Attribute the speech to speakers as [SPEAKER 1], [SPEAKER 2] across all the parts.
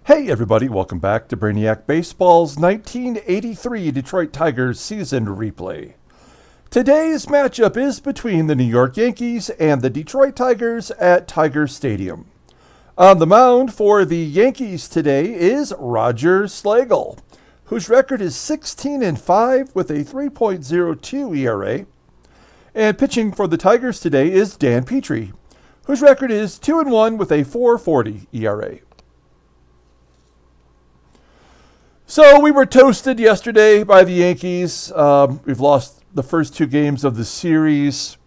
[SPEAKER 1] Hey everybody, welcome back to Brainiac Baseball's 1983 Detroit Tigers season replay. Today's matchup is between the New York Yankees and the Detroit Tigers at Tiger Stadium. On the mound for the Yankees today is Roger Slagle, whose record is 16-5 with a 3.02 ERA. And pitching for the Tigers today is Dan Petry, whose record is 2-1 with a 4.40 ERA. So we were toasted yesterday by the Yankees. We've lost the first two games of the series.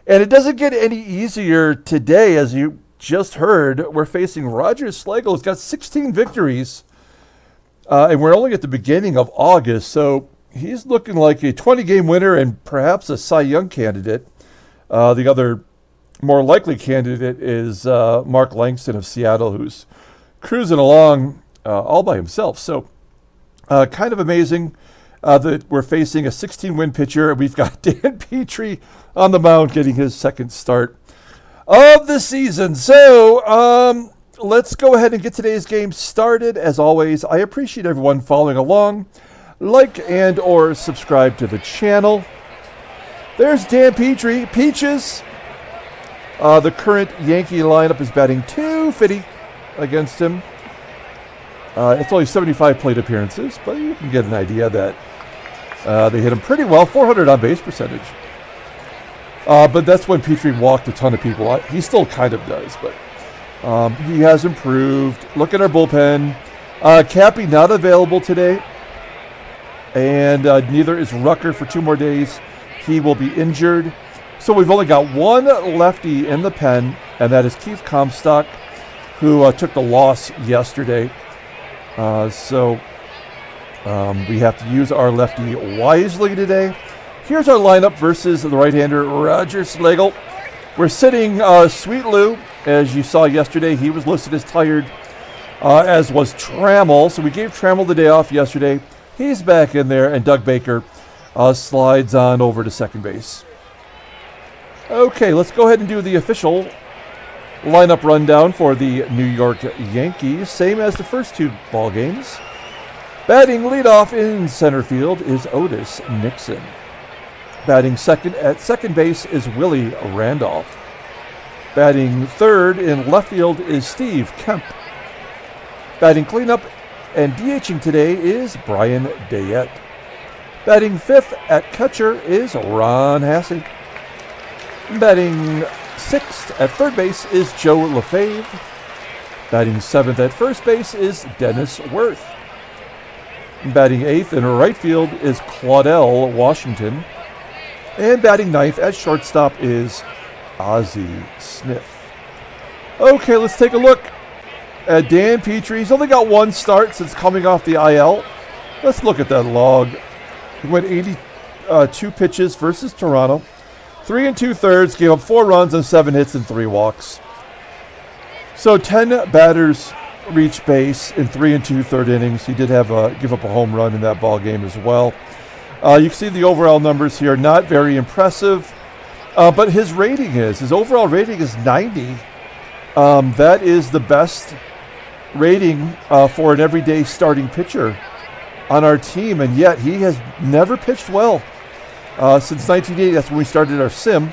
[SPEAKER 1] And it doesn't get any easier today, as you just heard. We're facing Roger Slagle, who's got 16 victories. And we're only at the beginning of August, so he's looking like a 20-game winner and perhaps a Cy Young candidate. The other more likely candidate is Mark Langston of Seattle, who's cruising along all by himself. So kind of amazing that we're facing a 16-win pitcher. We've got Dan Petry on the mound getting his second start of the season. So let's go ahead and get today's game started. As always, I appreciate everyone following along. Like and or subscribe to the channel. There's Dan Petry. Peaches. The current Yankee lineup is batting .250 against him. It's only 75 plate appearances, but you can get an idea that they hit him pretty well. 400 on base percentage. But that's when Petry walked a ton of people. He still kind of does, but he has improved. Look at our bullpen. Cappy not available today, and neither is Rucker for 2 more days. He will be injured. So we've only got one lefty in the pen, and that is Keith Comstock, who took the loss yesterday. So we have to use our lefty wisely today. Here's our lineup versus the right-hander Roger Slagle. We're sitting Sweet Lou. As you saw yesterday, he was listed as tired, as was Trammell. So we gave Trammell the day off yesterday. He's back in there, and Doug Baker slides on over to second base. Okay, let's go ahead and do the official lineup rundown for the New York Yankees, same as the first 2 ball games. Batting leadoff in center field is Otis Nixon. Batting second at second base is Willie Randolph. Batting third in left field is Steve Kemp. Batting cleanup and DHing today is Brian Dayett. Batting fifth at catcher is Ron Hassey. Batting sixth at third base is Joe Lefebvre. Batting seventh at first base is Dennis Werth. Batting eighth in right field is Claudell Washington. And batting ninth at shortstop is Ozzie Smith. Okay, let's take a look at Dan Petry. He's only got 1 start since coming off the IL. Let's look at that log. He went 82 pitches versus Toronto. 3 2/3, gave up 4 runs on 7 hits and 3 walks. So 10 batters reached base in 3 2/3 innings. He did have give up a home run in that ball game as well. You can see the overall numbers here, not very impressive, but his overall rating is 90. That is the best rating for an everyday starting pitcher on our team, and yet he has never pitched well. Since 1980, that's when we started our sim.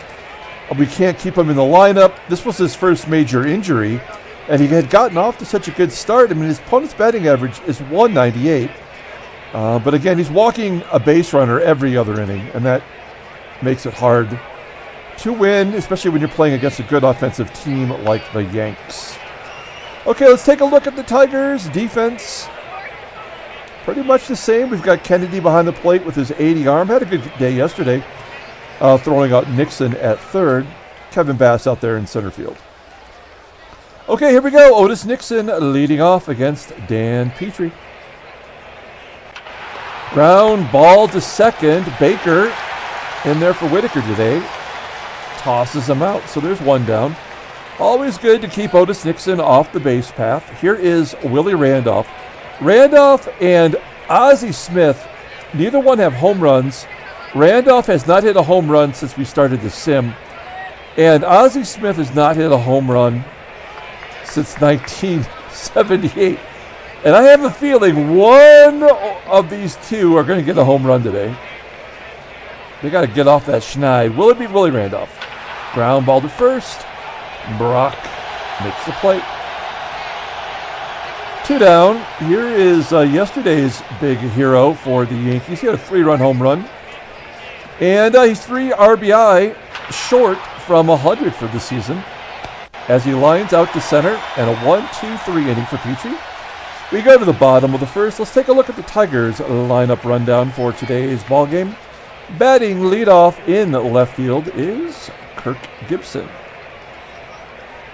[SPEAKER 1] We can't keep him in the lineup. This was his first major injury, and he had gotten off to such a good start. I mean, his opponent's batting average is 198. But again, he's walking a base runner every other inning, and that makes it hard to win, especially when you're playing against a good offensive team like the Yanks. Okay, let's take a look at the Tigers' defense. Pretty much the same. We've got Kennedy behind the plate with his 80 arm. Had a good day yesterday, throwing out Nixon at third. Kevin Bass out there in center field. Okay, here we go. Otis Nixon leading off against Dan Petry. Ground ball to second. Baker in there for Whitaker today. Tosses him out. So there's 1 down. Always good to keep Otis Nixon off the base path. Here is Willie Randolph. Randolph and Ozzie Smith, neither one have home runs. Randolph has not hit a home run since we started the sim. And Ozzie Smith has not hit a home run since 1978. And I have a feeling one of these two are going to get a home run today. They got to get off that schneid. Will it be Willie Randolph? Ground ball to first. Brock makes the play. 2 down. Here is yesterday's big hero for the Yankees. He had a 3-run home run. And he's 3 RBI short from 100 for the season as he lines out to center and a 1-2-3 inning for Petry. We go to the bottom of the first. Let's take a look at the Tigers lineup rundown for today's ball game. Batting leadoff in left field is Kirk Gibson.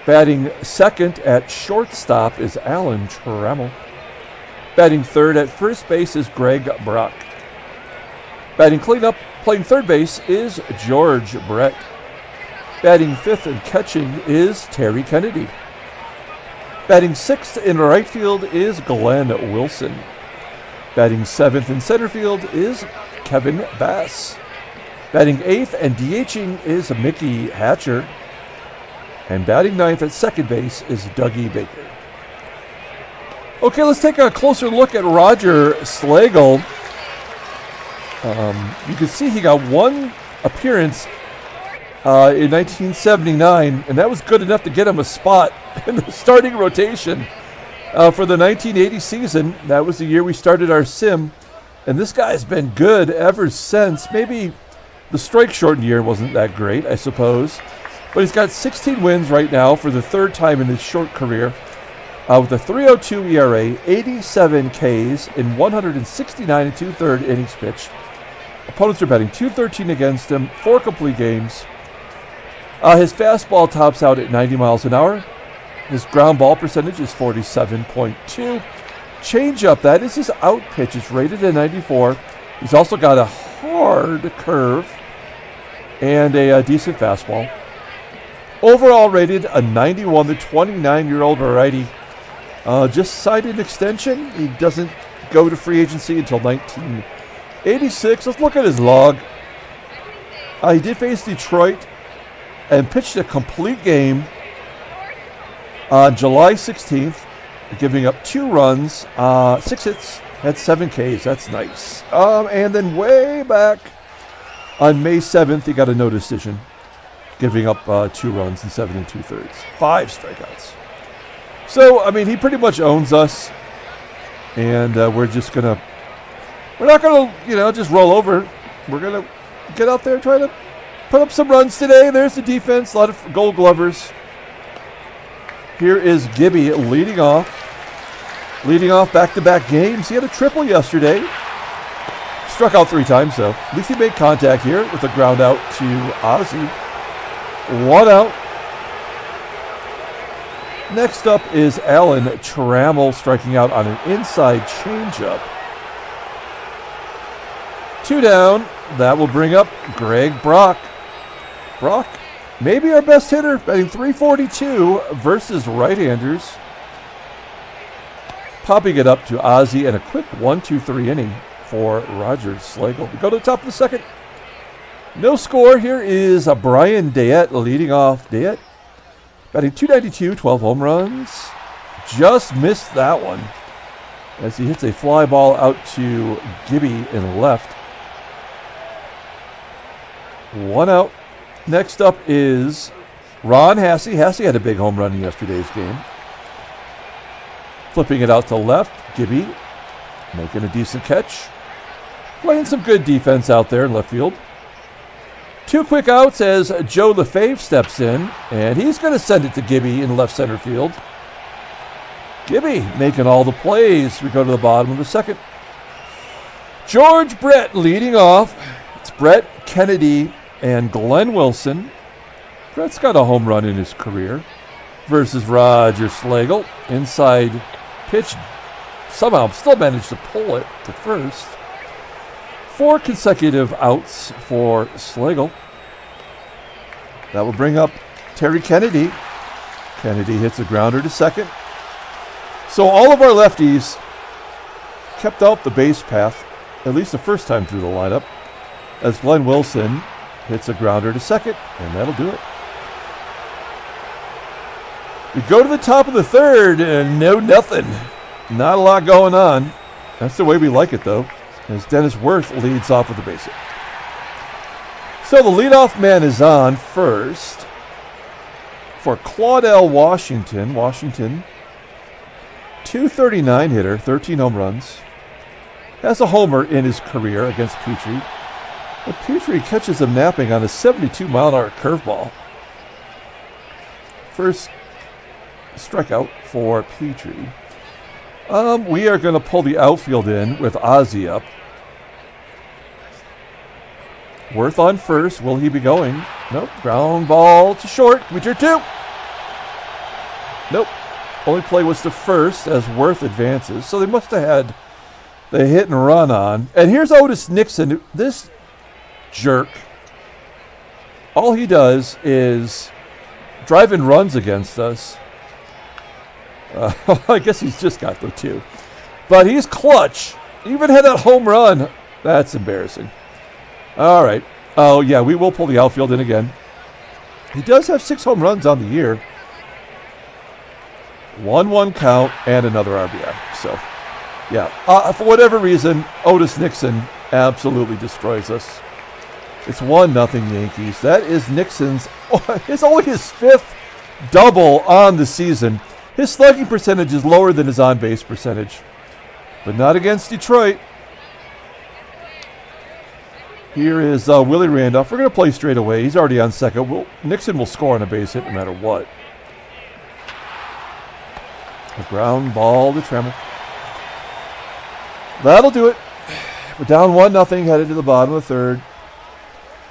[SPEAKER 1] Batting second at shortstop is Alan Trammell. Batting third at first base is Greg Brock. Batting cleanup, playing third base is George Brett. Batting fifth and catching is Terry Kennedy. Batting sixth in right field is Glenn Wilson. Batting seventh in center field is Kevin Bass. Batting eighth and DHing is Mickey Hatcher. And batting ninth at second base is Dougie Baker. Okay, let's take a closer look at Roger Slagle. You can see he got one appearance in 1979, and that was good enough to get him a spot in the starting rotation for the 1980 season. That was the year we started our sim, and this guy's been good ever since. Maybe the strike-shortened year wasn't that great, I suppose, but he's got 16 wins right now for the third time in his short career with a 3.02 ERA, 87 Ks in 169 and 2/3 innings pitched. Opponents are batting .213 against him, 4 complete games. His fastball tops out at 90 miles an hour. His ground ball percentage is 47.2. Changeup, that is his out pitch, is rated at 94. He's also got a hard curve and a decent fastball. Overall rated a 91, the 29-year-old variety. Just signed an extension. He doesn't go to free agency until 1986. Let's look at his log. He did face Detroit and pitched a complete game on July 16th, giving up 2 runs, 6 hits, had 7 Ks. That's nice. And then way back on May 7th, he got a no decision, giving up 2 runs and 7 2/3, 5 strikeouts. So, I mean, he pretty much owns us, and we're not going to, just roll over. We're going to get out there and try to put up some runs today. There's the defense, a lot of Gold Glovers. Here is Gibby leading off back-to-back games. He had a triple yesterday. Struck out 3 times, though. At least he made contact here with a ground out to Ozzie. 1 out. Next up is Alan Trammell striking out on an inside changeup. 2 down. That will bring up Greg Brock. Brock, maybe our best hitter, batting .342 versus right-handers. Popping it up to Ozzie and a quick 1-2-3 inning for Roger Slagle. We go to the top of the second. No score. Here is Brian Dayett leading off. Dayett batting .292, 12 home runs. Just missed that one as he hits a fly ball out to Gibby in left. 1 out. Next up is Ron Hassey. Hassey had a big home run in yesterday's game. Flipping it out to left. Gibby making a decent catch. Playing some good defense out there in left field. 2 quick outs as Joe Lefebvre steps in, and he's going to send it to Gibby in left center field. Gibby making all the plays. We go to the bottom of the second. George Brett leading off. It's Brett, Kennedy, and Glenn Wilson. Brett's got a home run in his career versus Roger Slagle. Inside pitch, somehow still managed to pull it to first. 4 consecutive outs for Slagle. That will bring up Terry Kennedy. Kennedy hits a grounder to second. So all of our lefties kept out the base path, at least the first time through the lineup, as Glenn Wilson hits a grounder to second, and that'll do it. We go to the top of the third, and no nothing. Not a lot going on. That's the way we like it, though, as Dennis Werth leads off with the base hit. So the leadoff man is on first for Claudell Washington. Washington, 239 hitter, 13 home runs. Has a homer in his career against Petry. But Petry catches him napping on a 72-mile-an-hour curveball. First strikeout for Petry. We are going to pull the outfield in with Ozzie up. Werth on first. Will he be going? Nope. Ground ball to short. We turn two. Nope. Only play was to first as Werth advances. So they must have had the hit and run on. And here's Otis Nixon. This jerk. All he does is drive in runs against us. I guess he's just got the two. But he's clutch. Even had that home run. That's embarrassing. All right. Oh, yeah, we will pull the outfield in again. He does have 6 home runs on the year. 1-1 count and another RBI. So, yeah. For whatever reason, Otis Nixon absolutely destroys us. It's 1-0 Yankees. That is Nixon's. It's only his 5th double on the season. His slugging percentage is lower than his on-base percentage. But not against Detroit. Here is Willie Randolph. We're going to play straight away. He's already on second. Nixon will score on a base hit no matter what. A ground ball to Trammell. That'll do it. We're down 1-0, headed to the bottom of the third.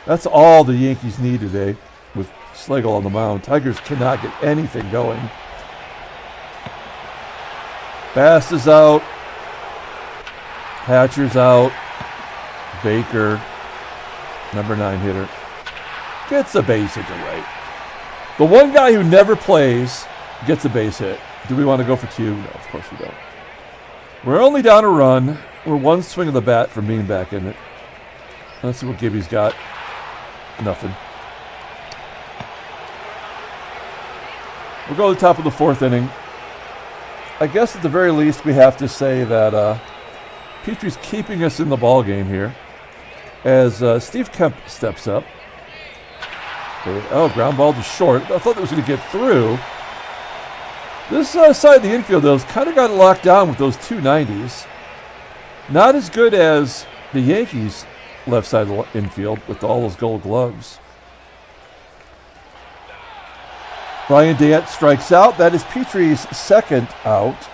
[SPEAKER 1] That's all the Yankees need today with Slagle on the mound. Tigers cannot get anything going. Bass is out. Hatcher's out. Baker, number 9 hitter, gets a base hit to right. The one guy who never plays gets a base hit. Do we want to go for 2? No, of course we don't. We're only down a run. We're 1 swing of the bat from being back in it. Let's see what Gibby's got. Nothing. We'll go to the top of the 4th inning. I guess at the very least we have to say that Petry's keeping us in the ball game here as Steve Kemp steps up. Oh, ground ball to short. I thought that was going to get through. This side of the infield, though, has kind of got locked down with those 290s. Not as good as the Yankees' left side of the infield with all those gold gloves. Brian Dayett strikes out. That is Petry's 2nd out.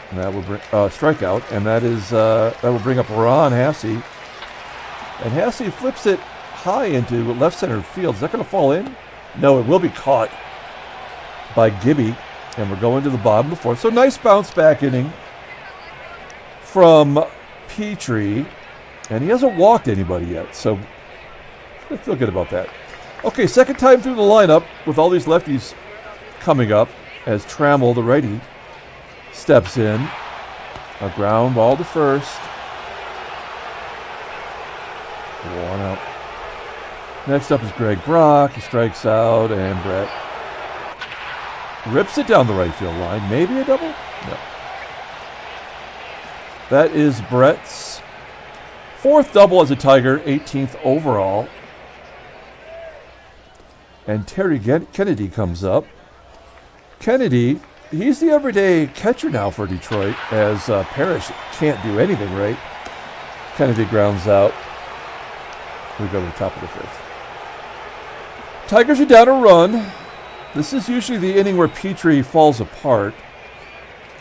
[SPEAKER 1] And that will bring strikeout, and that will bring up Ron Hassey. And Hassey flips it high into left center field. Is that going to fall in? No, it will be caught by Gibby, and we're going to the bottom of the 4th. So nice bounce back inning from Petry, and he hasn't walked anybody yet, so I feel good about that. Okay, 2nd time through the lineup with all these lefties coming up as Trammell, the righty, steps in. A ground ball to first. 1 out. Next up is Greg Brock. He strikes out, and Brett rips it down the right field line. Maybe a double? No. That is Brett's 4th double as a Tiger, 18th overall. And Terry Kennedy comes up. Kennedy, he's the everyday catcher now for Detroit, as Parrish can't do anything right. Kennedy grounds out. We go to the top of the 5th. Tigers are down a run. This is usually the inning where Petry falls apart.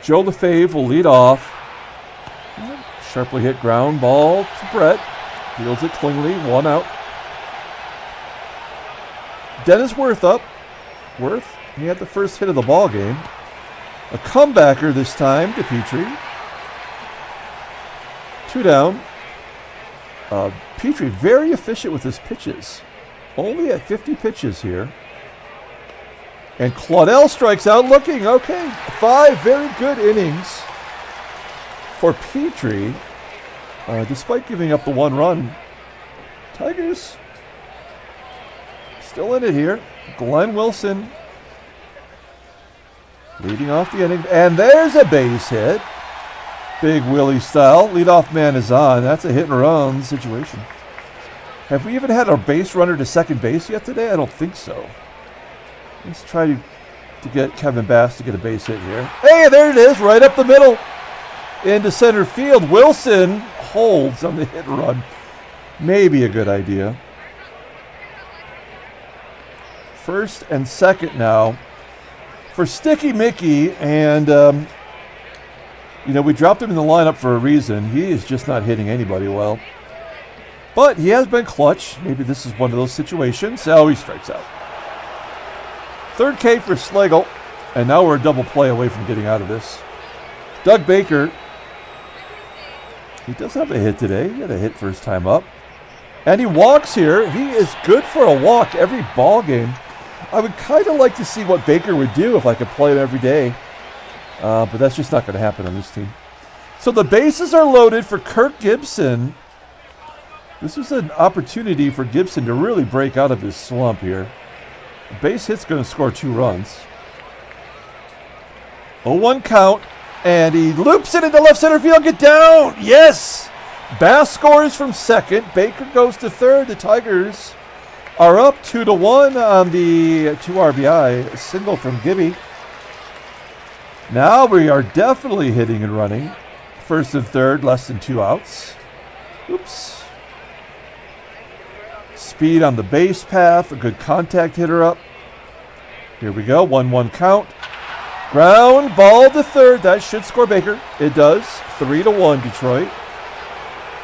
[SPEAKER 1] Joe Lefebvre will lead off. Sharply hit ground ball to Brett. Fields it cleanly, 1 out. Dennis Werth up. Werth, he had the first hit of the ball game. A comebacker this time to Petry. 2 down. Petry very efficient with his pitches. Only at 50 pitches here. And Claudell strikes out looking okay. 5 very good innings for Petry. Despite giving up the 1 run, Tigers still in it here. Glenn Wilson Leading off the inning. And there's a base hit. Big Willie style. Leadoff man is on. That's a hit and run situation. Have we even had our base runner to second base yet today? I don't think so. Let's try to get Kevin Bass to get a base hit here. Hey, there it is. Right up the middle. Into center field. Wilson holds on the hit and run. Maybe a good idea. First and second now for Sticky Mickey. And, we dropped him in the lineup for a reason. He is just not hitting anybody well. But he has been clutch. Maybe this is one of those situations. Oh, he strikes out. Third K for Slagle. And now we're a double play away from getting out of this. Doug Baker. He does have a hit today. He had a hit first time up. And he walks here. He is good for a walk every ball game. I would kind of like to see what Baker would do if I could play him every day. But that's just not going to happen on this team. So the bases are loaded for Kirk Gibson. This is an opportunity for Gibson to really break out of his slump here. The base hit's going to score 2 runs. 0-1 count. And he loops it into left center field. Get down. Yes. Bass scores from second. Baker goes to third. The Tigers are up 2-1 on the 2 RBI single from Gibby. Now we are definitely hitting and running. First and third, less than 2 outs. Oops. Speed on the base path. A good contact hitter up. Here we go. 1-1 count. Ground ball to third. That should score Baker. It does. 3-1 Detroit.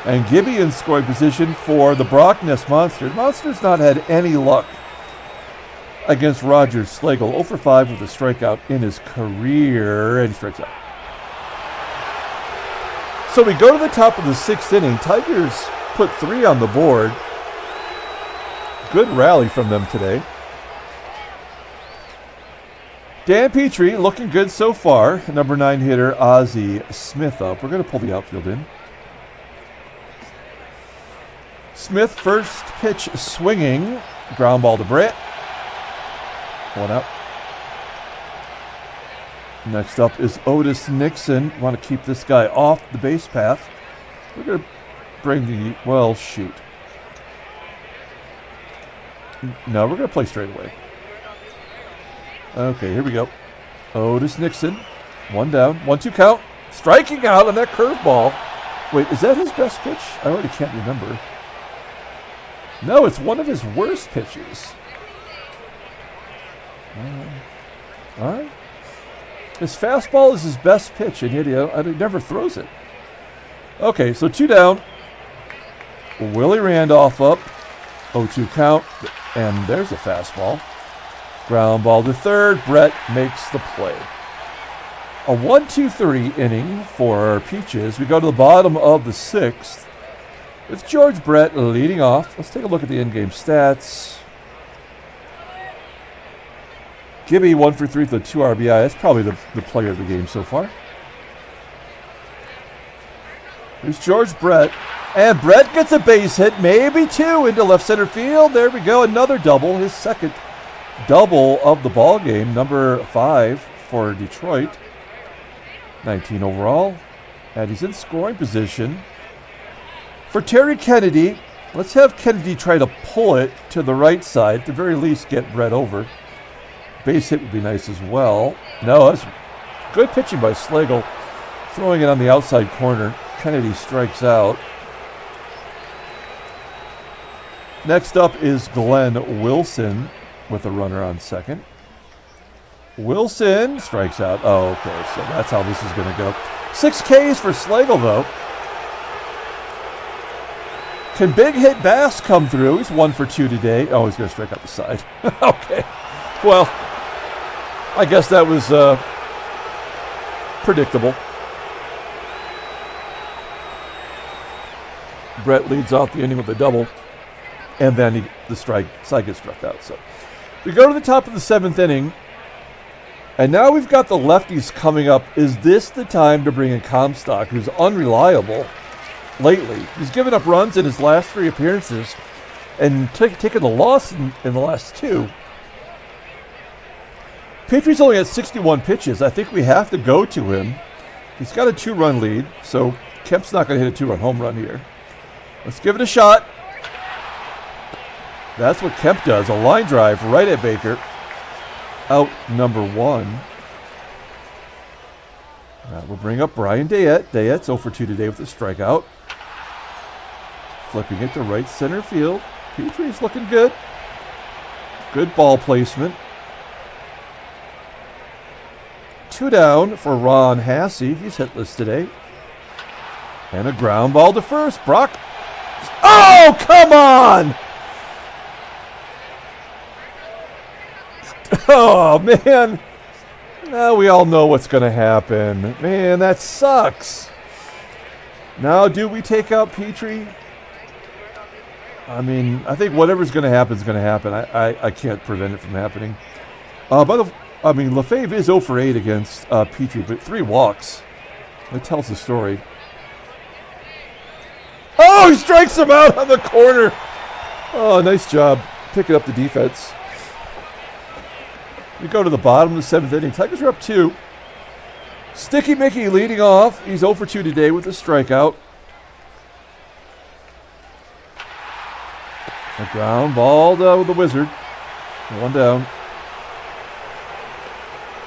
[SPEAKER 1] And Gibby in scoring position for the Brockness Monster. Monster's not had any luck against Roger Slagle. 0 for 5 with a strikeout in his career. And he strikes out. So we go to the top of the 6th inning. Tigers put 3 on the board. Good rally from them today. Dan Petry looking good so far. Number 9 hitter Ozzie Smith up. We're going to pull the outfield in. Smith first pitch swinging. Ground ball to Brett. 1 out. Next up is Otis Nixon. Want to keep this guy off the base path. We're going to bring the, well, shoot. No, we're going to play straight away. Okay, here we go. Otis Nixon. 1 down. 1-2 count. Striking out on that curveball. Wait, is that his best pitch? I already can't remember. No, it's one of his worst pitches. All right. His fastball is his best pitch, and yet he never throws it. Okay, so 2 down. Willie Randolph up. 0-2 count. And there's a fastball. Ground ball to third. Brett makes the play. A 1-2-3 inning for Peaches. We go to the bottom of the 6th. It's George Brett leading off. Let's take a look at the in-game stats. Gibby 1 for 3 with a 2 RBI. That's probably the player of the game so far. Here's George Brett. And Brett gets a base hit, maybe 2 into left center field. There we go, another double, his second double of the ball game, number 5 for Detroit. 19 overall. And he's in scoring position. For Terry Kennedy, let's have Kennedy try to pull it to the right side. At the very least, get Brett over. Base hit would be nice as well. No, that's good pitching by Slagle. Throwing it on the outside corner. Kennedy strikes out. Next up is Glenn Wilson with a runner on second. Wilson strikes out. Oh, okay, so that's how this is going to go. 6 Ks for Slagle, though. Can big hit Bass come through? He's 1 for 2 today. Oh, he's going to strike out the side. Okay. Well, I guess that was predictable. Brett leads off the inning with a double, and then the side gets struck out. So we go to the top of the 7th inning, and now we've got the lefties coming up. Is this the time to bring in Comstock, who's unreliable lately? He's given up runs in his last 3 appearances and taken the loss in the last 2. Petry's only at 61 pitches. I think we have to go to him. He's got a 2-run lead, so Kemp's not going to hit a 2-run home run here. Let's give it a shot. That's what Kemp does, a line drive right at Baker. Out number 1. That will bring up Brian Dayett. Dayett's 0 for 2 today with a strikeout. Flipping it to right center field. Petry's looking good. Good ball placement. 2 down for Ron Hassey. He's hitless today. And a ground ball to first. Brock. Oh, come on! Oh, man. Now we all know what's going to happen. Man, that sucks. Now, do we take out Petry? I mean, I think whatever's going to happen is going to happen. I can't prevent it from happening. Lefebvre is 0 for 8 against Petry, but 3 walks. That tells the story. Oh, he strikes him out on the corner. Oh, nice job picking up the defense. We go to the bottom of the 7th inning. Tigers are up 2. Sticky Mickey leading off. He's 0 for 2 today with a strikeout. A ground ball to the Wizard. 1 down.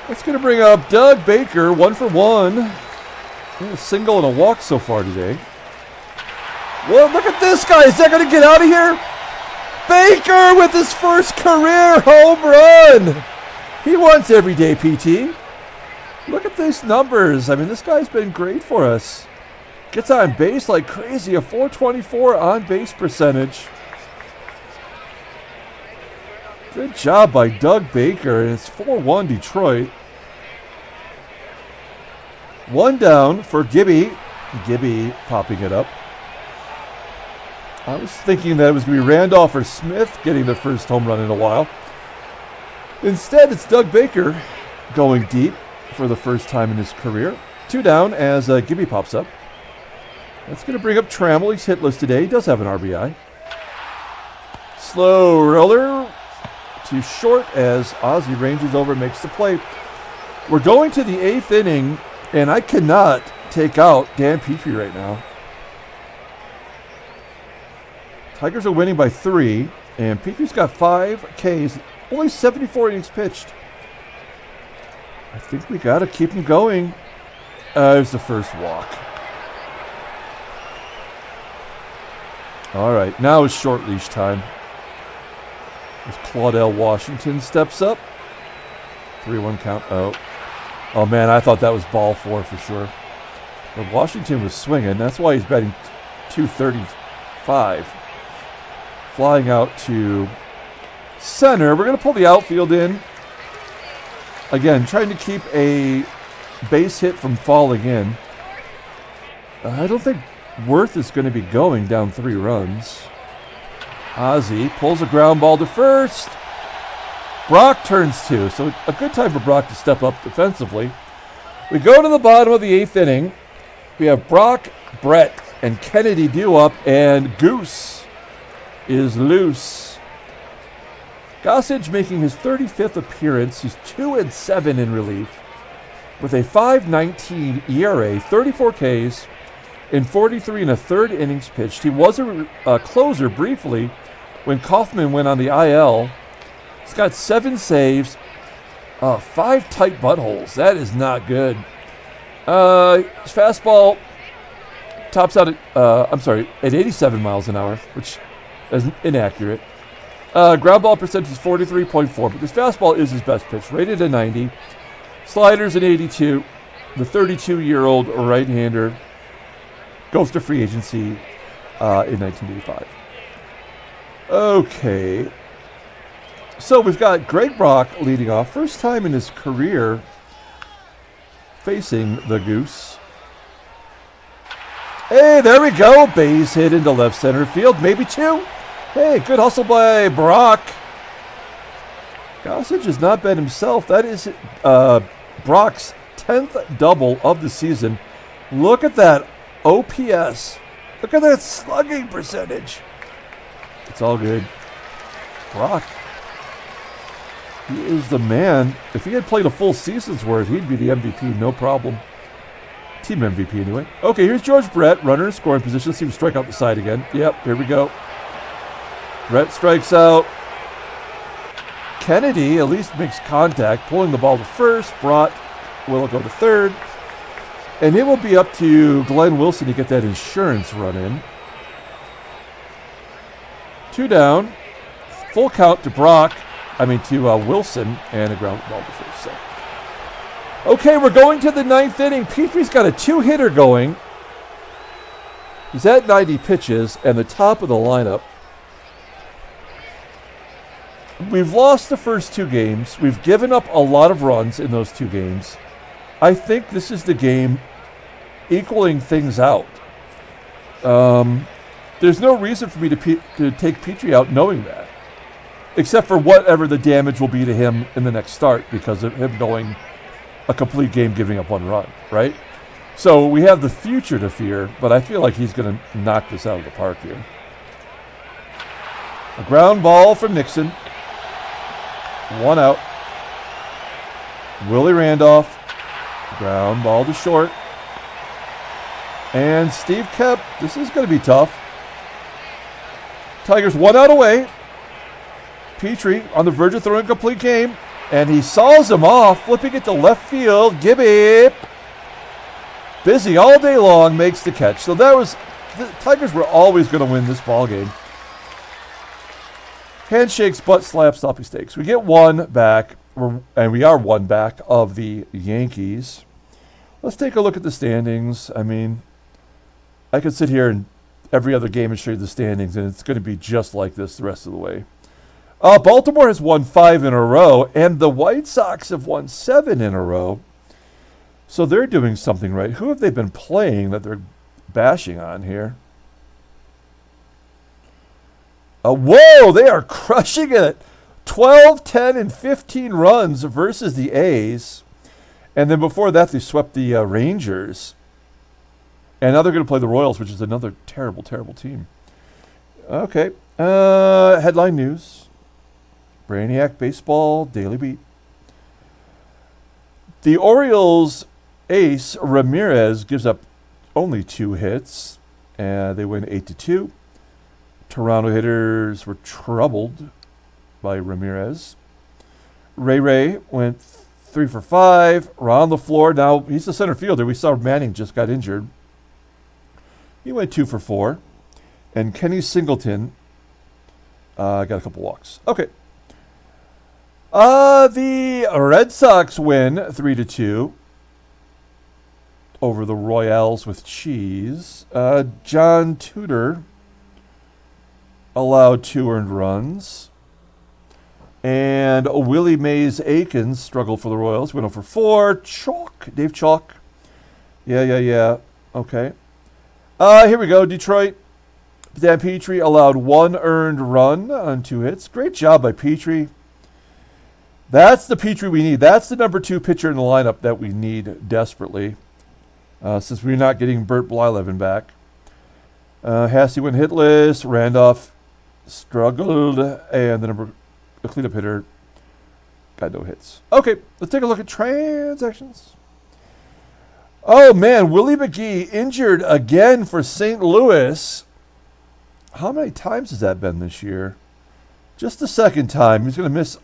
[SPEAKER 1] That's going to bring up Doug Baker, 1 for 1. A single and a walk so far today. Well, look at this guy. Is that going to get out of here? Baker with his first career home run. He wants every day, PT. Look at these numbers. I mean, this guy's been great for us. Gets on base like crazy. A .424 on base percentage. Good job by Doug Baker. And it's 4-1 Detroit. 1 down for Gibby. Gibby popping it up. I was thinking that it was going to be Randolph or Smith getting their first home run in a while. Instead, it's Doug Baker going deep for the first time in his career. 2 down as Gibby pops up. That's going to bring up Trammell. He's hitless today. He does have an RBI. Slow roller to short as Ozzie ranges over and makes the play. We're going to the 8th inning, and I cannot take out Dan Petry right now. Tigers are winning by 3, and Petry's got 5 Ks. Only 74 innings pitched. I think we got to keep him going. There's the first walk. All right, now is short leash time. As Claudell Washington steps up. 3-1 count. Oh, man, I thought that was ball 4 for sure. But Washington was swinging. That's why he's batting .235. Flying out to center. We're going to pull the outfield in. Again, trying to keep a base hit from falling in. I don't think Werth is going to be going down 3 runs. Ozzie pulls a ground ball to first. Brock turns 2. So a good time for Brock to step up defensively. We go to the bottom of the 8th inning. We have Brock, Brett, and Kennedy due up, and Goose is loose. Gossage making his 35th appearance. He's 2-7 in relief with a 5.19 ERA, 34 Ks in 43 1/3 innings pitched. He was a closer briefly when Kaufman went on the IL. He's got 7 saves, 5 tight buttholes. That is not good. His fastball tops out at 87 miles an hour, which is inaccurate. Ground ball percentage is 43.4, but this fastball is his best pitch, rated at 90. Sliders an 82. The 32-year-old right-hander goes to free agency in 1985. Okay. So we've got Greg Brock leading off. First time in his career facing the Goose. Hey, there we go. Base hit into left center field. Maybe 2. Hey, good hustle by Brock. Gossage has not been himself. That is Brock's 10th double of the season. Look at that OPS. Look at that slugging percentage. It's all good. Brock. He is the man. If he had played a full season's worth, he'd be the MVP, no problem. Team MVP, anyway. Okay, here's George Brett, runner in scoring position. Let's see him strike out the side again. Yep, here we go. Brett strikes out. Kennedy at least makes contact, pulling the ball to first. Brott will go to third. And it will be up to Glenn Wilson to get that insurance run in. 2 down. Full count to Wilson, and a ground ball to first. So. Okay, we're going to the 9th inning. Petry's got a 2-hitter going. He's at 90 pitches and the top of the lineup. We've lost the first 2 games. We've given up a lot of runs in those 2 games. I think this is the game equaling things out. There's no reason for me to take Petry out knowing that, except for whatever the damage will be to him in the next start because of him going a complete game giving up 1 run, right? So we have the future to fear, but I feel like he's going to knock this out of the park here. A ground ball from Nixon. 1 out. Willie Randolph. Ground ball to short. And Steve Kemp. This is going to be tough. Tigers 1 out away. Petry on the verge of throwing a complete game. And he saws him off, flipping it to left field. Gibby. Busy all day long, makes the catch. So that was, the Tigers were always going to win this ball game. Handshakes, butt slaps, sloppy steaks. We get 1 back, and we are 1 back of the Yankees. Let's take a look at the standings. I mean, I could sit here and every other game and show you the standings, and it's going to be just like this the rest of the way. Baltimore has won 5 in a row, and the White Sox have won 7 in a row. So they're doing something right. Who have they been playing that they're bashing on here? Whoa, they are crushing it. 12, 10, and 15 runs versus the A's. And then before that, they swept the Rangers. And now they're going to play the Royals, which is another terrible, terrible team. Okay. Headline news. Brainiac Baseball, Daily Beat. The Orioles' ace, Ramirez, gives up only 2 hits. And they win 8-2. Toronto hitters were troubled by Ramirez. Ray went 3 for 5. Around the floor. Now, he's the center fielder. We saw Manning just got injured. He went 2 for 4. And Kenny Singleton got a couple walks. Okay. The Red Sox win 3-2 over the Royals with cheese. John Tudor allowed 2 earned runs. And Willie Mays Aikens struggled for the Royals. Went 0 for 4. Dave Chalk. Yeah. Okay. Here we go. Detroit. Dan Petry allowed 1 earned run on 2 hits. Great job by Petry. That's the Petry we need. That's the number 2 pitcher in the lineup that we need desperately. Since we're not getting Bert Blyleven back. Hassey went hitless. Randolph struggled. And the cleanup hitter got no hits. Okay, let's take a look at transactions. Oh, man. Willie McGee injured again for St. Louis. How many times has that been this year? Just the second time. He's going to miss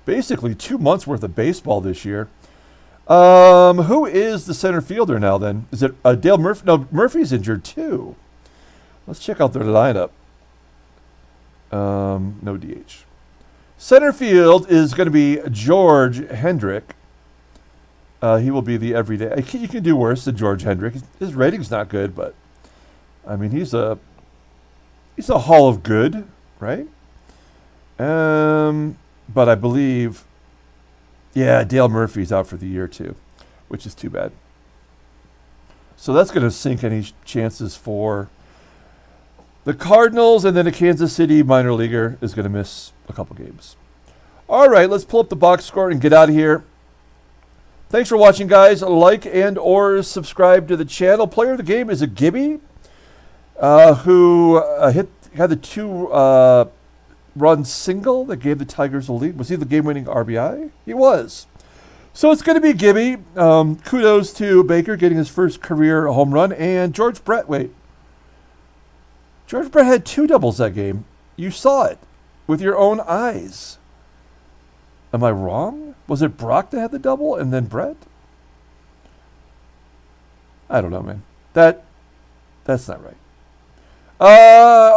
[SPEAKER 1] basically 2 months worth of baseball this year. Who is the center fielder now then? Is it Dale Murphy? No, Murphy's injured too. Let's check out their lineup. No DH. Center field is going to be George Hendrick. He will be the everyday. You can do worse than George Hendrick. His rating's not good, but I mean he's a Hall of Good, right? But I believe, Dale Murphy's out for the year too, which is too bad. So that's going to sink any chances for the Cardinals, and then a Kansas City minor leaguer is going to miss a couple games. All right, let's pull up the box score and get out of here. Thanks for watching, guys. Like and or subscribe to the channel. Player of the game is a Gibby, who had the 2 run single that gave the Tigers a lead. Was he the game-winning RBI? He was. So it's going to be Gibby. Kudos to Baker getting his first career home run. And George Brett, George Brett had 2 doubles that game. You saw it with your own eyes. Am I wrong? Was it Brock that had the double and then Brett? I don't know, man. That's not right.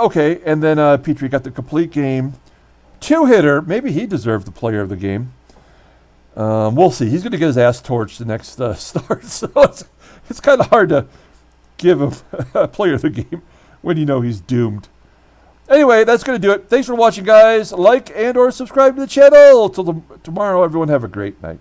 [SPEAKER 1] Okay, and then Petry got the complete game. 2-hitter. Maybe he deserved the player of the game. We'll see. He's going to get his ass torched the next start. So it's kind of hard to give him a player of the game when you know he's doomed. Anyway, that's going to do it. Thanks for watching, guys. Like and or subscribe to the channel. Till tomorrow, everyone have a great night.